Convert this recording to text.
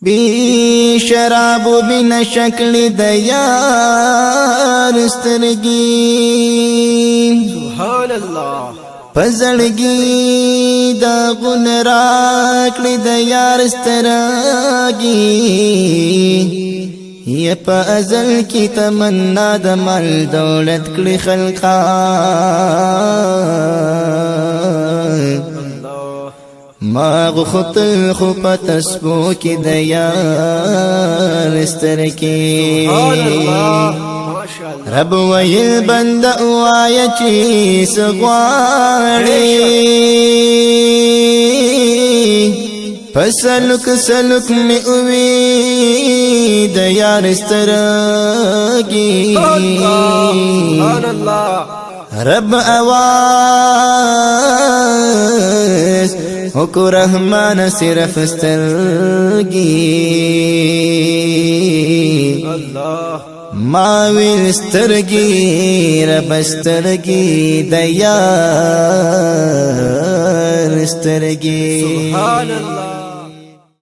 بی شراب و بی نشکل دیار سترگی سبحان الله پزړګي دا غن راکړي د یار سترګي یا په ازل کې تمنا د مال دولت کړي خلقا ما غخطل خو پتسبو کې د یار سترګي سبحان الله رب ویل بند اوایا چی سغواړي پسلک سلک می اوی د یار سترګي سبحان الله رب اواز حکو رحمان صرف سترګي الله ما ویل سترګي رب سترګي د یار سترګي سبحان الله